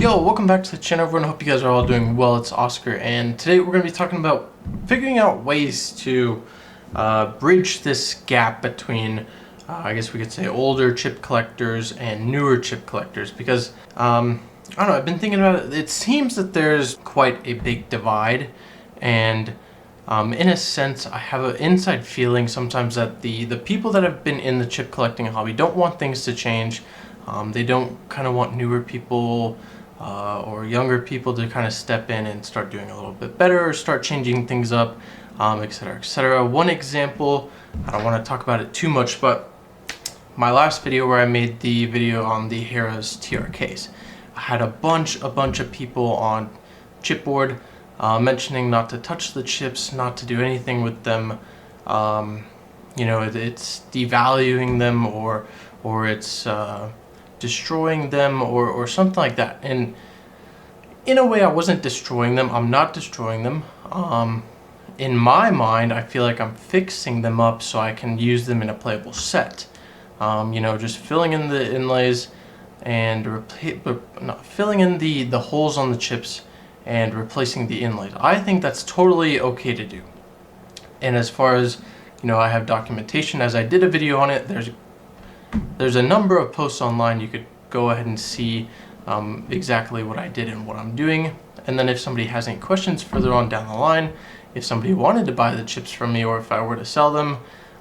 Yo, welcome back to the channel everyone. Hope you guys are all doing well. It's Oscar, and today we're going to be talking about figuring out ways to bridge this gap between I guess we could say older chip collectors and newer chip collectors, because I don't know, I've been thinking about it. It seems that there's quite a big divide, and in a sense I have an inside feeling sometimes that the people that have been in the chip collecting hobby don't want things to change. They don't kind of want newer people or younger people to kind of step in and start doing a little bit better or start changing things up, etc., etc. One example, I don't want to talk about it too much, but my last video where I made the video on the Hera's TRKs, I had a bunch of people on chipboard mentioning not to touch the chips, not to do anything with them. You know, it's devaluing them, or it's destroying them, or something like that. And in a way I wasn't destroying them. I'm not destroying them. In my mind I feel like I'm fixing them up so I can use them in a playable set. You know, just filling in the inlays and filling in the holes on the chips and replacing the inlays. I think that's totally okay to do. And as far as, you know, I have documentation, as I did a video on it. There's a number of posts online. You could go ahead and see exactly what I did and what I'm doing. And then if somebody has any questions further on down the line, if somebody wanted to buy the chips from me, or if I were to sell them,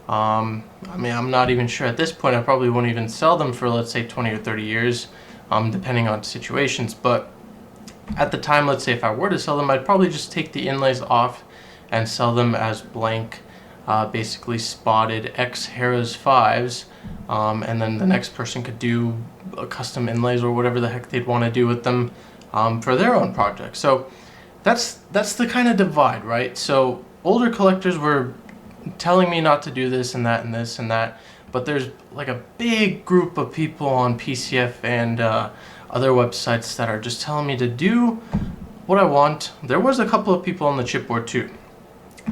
I mean, I'm not even sure at this point. I probably won't even sell them for, let's say, 20 or 30 years, depending on situations. But at the time, let's say if I were to sell them, I'd probably just take the inlays off and sell them as blank, basically spotted X Hera's 5s, and then the next person could do custom inlays or whatever the heck they'd want to do with them for their own project. So that's the kind of divide, right? So older collectors were telling me not to do this and that and this and that, but there's like a big group of people on PCF and other websites that are just telling me to do what I want. There was a couple of people on the chipboard too,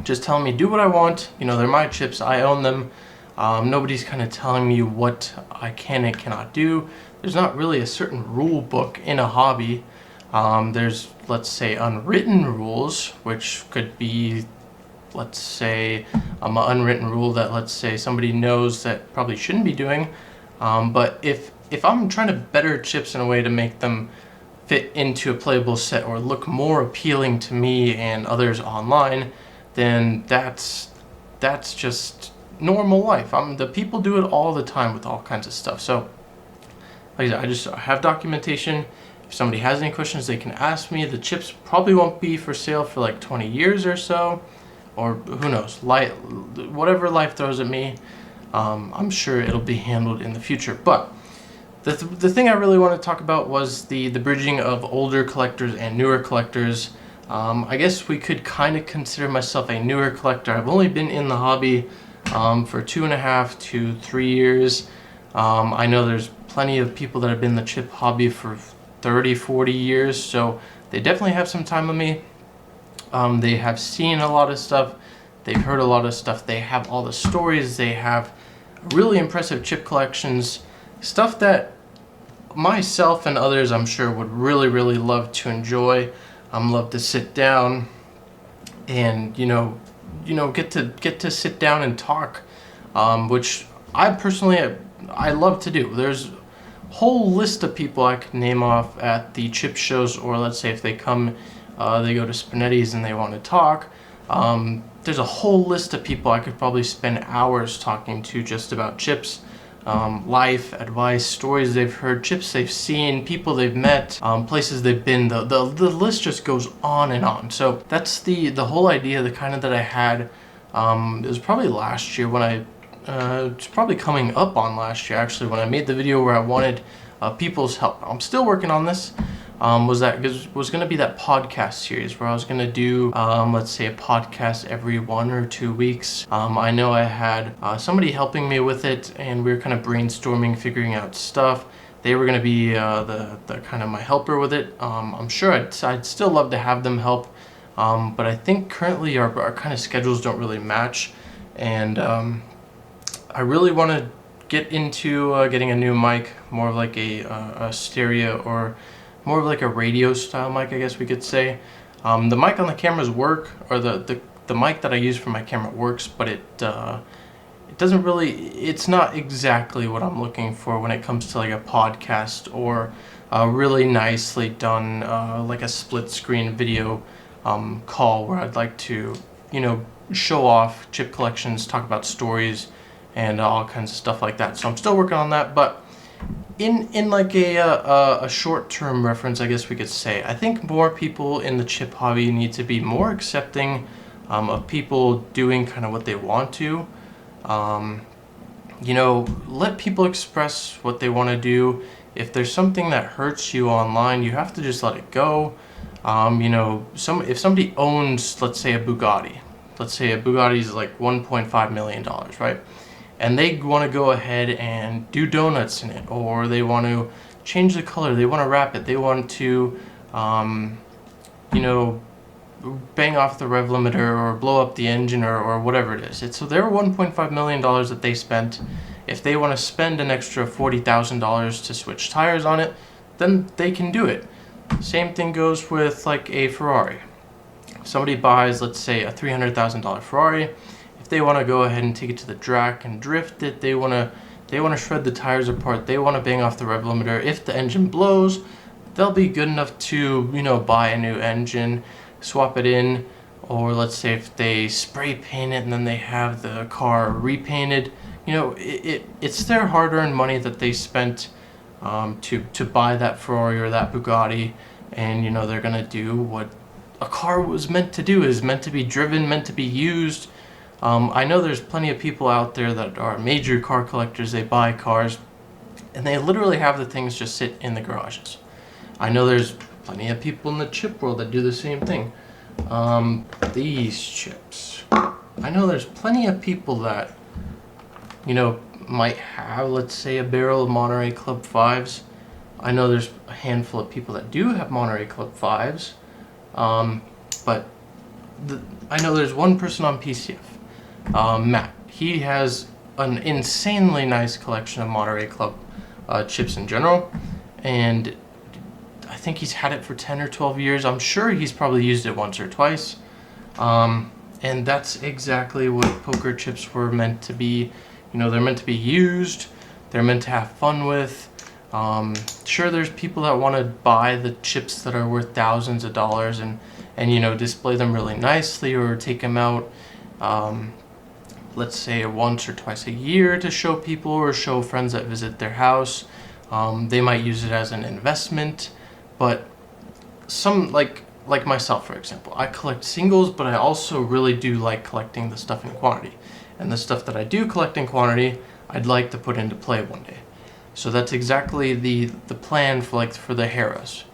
just telling me do what I want. You know, they're my chips, I own them. Nobody's kind of telling me what I can and cannot do. There's not really a certain rule book in a hobby. There's, let's say, unwritten rules, which could be, let's say, an unwritten rule that, let's say, somebody knows that probably shouldn't be doing. But if I'm trying to better chips in a way to make them fit into a playable set or look more appealing to me and others online, then that's just normal life. The people do it all the time with all kinds of stuff. So like I said, I have documentation. If somebody has any questions, they can ask me. The chips probably won't be for sale for like 20 years or so, or who knows, whatever life throws at me. I'm sure it'll be handled in the future. But the thing I really want to talk about was the bridging of older collectors and newer collectors. I guess we could kind of consider myself a newer collector. I've only been in the hobby for 2.5 to 3 years. I know there's plenty of people that have been in the chip hobby for 30, 40 years, so they definitely have some time with me. They have seen a lot of stuff, they've heard a lot of stuff, they have all the stories, they have really impressive chip collections, stuff that myself and others, I'm sure, would really love to enjoy. Love to sit down and you know get to sit down and talk, which I personally I love to do. There's a whole list of people I could name off at the chip shows, or let's say if they come, they go to Spinetti's and they want to talk. There's a whole list of people I could probably spend hours talking to just about chips. Life, advice, stories they've heard, chips they've seen, people they've met, places they've been. The list just goes on and on. So that's the whole idea, the kind of that I had. It was probably last year when it's probably coming up on last year actually, when I made the video where I wanted people's help. I'm still working on this. Was going to be that podcast series where I was going to do, let's say, a podcast every 1 or 2 weeks. I know I had somebody helping me with it, and we were kind of brainstorming, figuring out stuff. They were going to be the kind of my helper with it. I'm sure I'd still love to have them help, but I think currently our kind of schedules don't really match, and I really want to get into getting a new mic, more of like a stereo, or more of like a radio style mic, I guess we could say. The mic on the cameras work, or the mic that I use for my camera works, but it doesn't really, it's not exactly what I'm looking for when it comes to like a podcast or a really nicely done like a split screen video call where I'd like to, you know, show off chip collections, talk about stories, and all kinds of stuff like that. So I'm still working on that, but in like a short-term reference, I guess we could say, I think more people in the chip hobby need to be more accepting of people doing kind of what they want to. You know, let people express what they want to do. If there's something that hurts you online, you have to just let it go. You know, if somebody owns, let's say, a Bugatti, let's say a Bugatti is like $1.5 million, right? And they want to go ahead and do donuts in it, or they want to change the color, they want to wrap it, they want to, you know, bang off the rev limiter or blow up the engine or whatever it is. So their $1.5 million that they spent, if they want to spend an extra $40,000 to switch tires on it, then they can do it. Same thing goes with like a Ferrari. Somebody buys, let's say, a $300,000 Ferrari. If they want to go ahead and take it to the track and drift it, they want to shred the tires apart, they want to bang off the rev limiter. If the engine blows, they'll be good enough to, you know, buy a new engine, swap it in, or let's say if they spray paint it and then they have the car repainted, you know, it's their hard-earned money that they spent to buy that Ferrari or that Bugatti, and you know they're gonna do what a car was meant to do, is meant to be driven, meant to be used. I know there's plenty of people out there that are major car collectors. They buy cars and they literally have the things just sit in the garages. I know there's plenty of people in the chip world that do the same thing. These chips, I know there's plenty of people that, you know, might have, let's say, a barrel of Monterey Club 5s. I know there's a handful of people that do have Monterey Club 5s, but I know there's one person on PCF, Matt. He has an insanely nice collection of Monterey Club chips in general, and I think he's had it for 10 or 12 years. I'm sure he's probably used it once or twice. And that's exactly what poker chips were meant to be. You know, they're meant to be used. They're meant to have fun with. Sure, there's people that want to buy the chips that are worth thousands of dollars and you know, display them really nicely, or take them out, let's say once or twice a year to show people or show friends that visit their house. They might use it as an investment. But some, like myself, for example, I collect singles, but I also really do like collecting the stuff in quantity. And the stuff that I do collect in quantity, I'd like to put into play one day. So that's exactly the plan for the Harrows.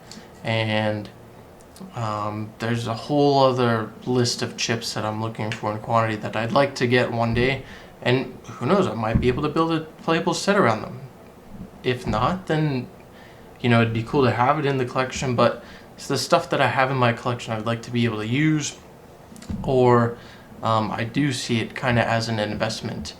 And there's a whole other list of chips that I'm looking for in quantity that I'd like to get one day. And who knows, I might be able to build a playable set around them. If not, then, you know, it'd be cool to have it in the collection, but it's the stuff that I have in my collection I'd like to be able to use, or I do see it kind of as an investment.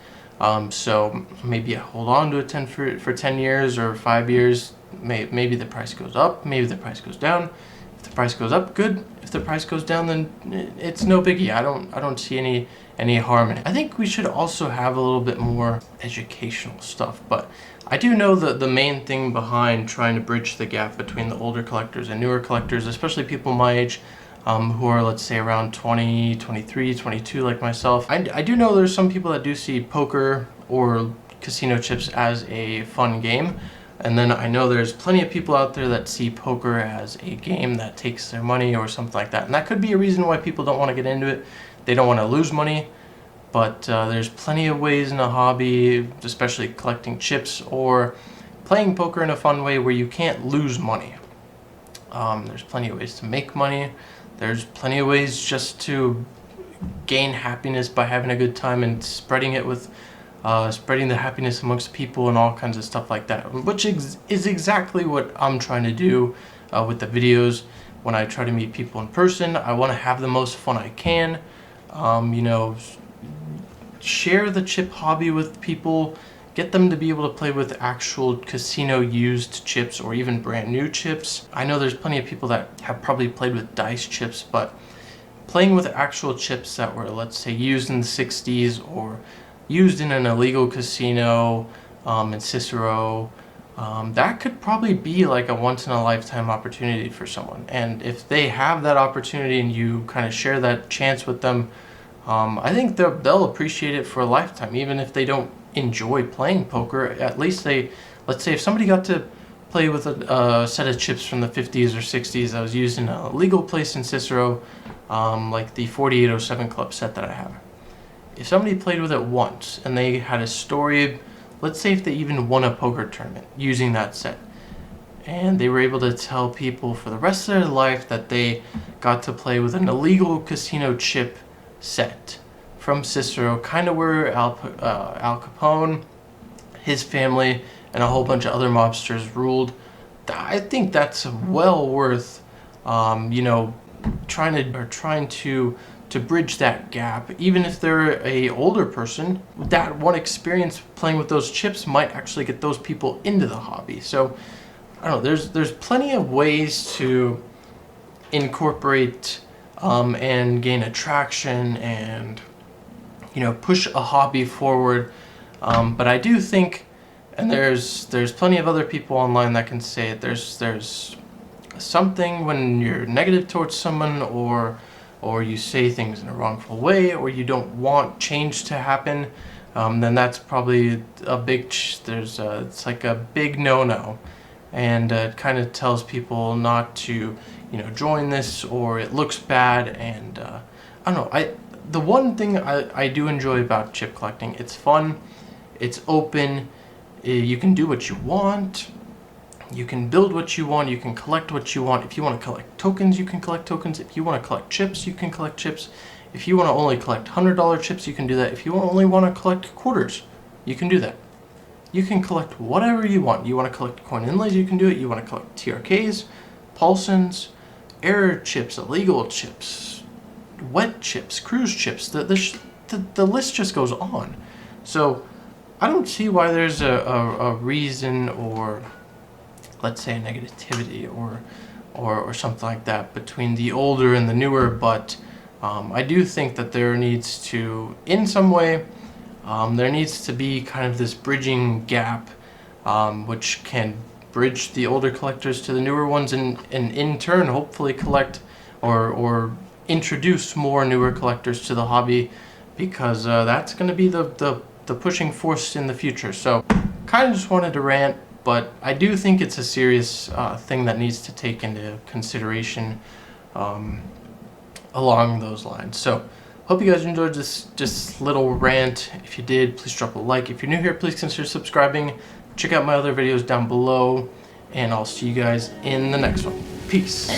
So maybe I hold on to it for 10 years or 5 years. Maybe the price goes up, maybe the price goes down. If the price goes up, good. If the price goes down, then it's no biggie. I don't see any harm in it. I think we should also have a little bit more educational stuff, but I do know that the main thing behind trying to bridge the gap between the older collectors and newer collectors, especially people my age, who are, let's say, around 20, 23, 22 like myself, I do know there's some people that do see poker or casino chips as a fun game. And then I know there's plenty of people out there that see poker as a game that takes their money or something like that. And that could be a reason why people don't want to get into it. They don't want to lose money. But there's plenty of ways in a hobby, especially collecting chips or playing poker in a fun way, where you can't lose money. There's plenty of ways to make money. There's plenty of ways just to gain happiness by having a good time and spreading it with, spreading the happiness amongst people and all kinds of stuff like that, which is exactly what I'm trying to do with the videos. When I try to meet people in person, I want to have the most fun I can. You know, share the chip hobby with people, get them to be able to play with actual casino used chips or even brand new chips. I know there's plenty of people that have probably played with dice chips, but playing with actual chips that were, let's say, used in the 60s or used in an illegal casino in Cicero, that could probably be like a once in a lifetime opportunity for someone. And if they have that opportunity and you kind of share that chance with them, I think they'll appreciate it for a lifetime. Even if they don't enjoy playing poker, at least let's say if somebody got to play with a set of chips from the 50s or 60s that was used in a legal place in Cicero, like the 4807 Club set that I have. If somebody played with it once and they had a story, let's say if they even won a poker tournament using that set, and they were able to tell people for the rest of their life that they got to play with an illegal casino chip set from Cicero, kind of where Al Capone, his family, and a whole bunch of other mobsters ruled. I think that's well worth, trying to bridge that gap. Even if they're a older person, that one experience playing with those chips might actually get those people into the hobby. So I don't know. There's plenty of ways to incorporate and gain attraction and push a hobby forward. But I do think, and there's plenty of other people online that can say it, there's something when you're negative towards someone, or you say things in a wrongful way, or you don't want change to happen, then that's probably a big it's like a big no-no, and it kind of tells people not to join this, or it looks bad. And I don't know, the one thing I do enjoy about chip collecting, it's fun, it's open, you can do what you want, you can build what you want, you can collect what you want. If you want to collect tokens, you can collect tokens. If you want to collect chips, you can collect chips. If you want to only collect $100 chips, you can do that. If you only want to collect quarters, you can do that. You can collect whatever you want. You want to collect coin inlays, you can do it. You want to collect TRKs, Paulsons, error chips, illegal chips, wet chips, cruise chips. The list just goes on. So I don't see why there's a reason, or let's say a negativity or something like that between the older and the newer. But I do think that there needs to, in some way, there needs to be kind of this bridging gap, which can bridge the older collectors to the newer ones, and in turn hopefully collect or introduce more newer collectors to the hobby, because that's going to be the pushing force in the future. So kind of just wanted to rant, but I do think it's a serious thing that needs to take into consideration along those lines. So hope you guys enjoyed this just little rant. If you did, please drop a like. If you're new here, please consider subscribing. Check out my other videos down below, and I'll see you guys in the next one. Peace.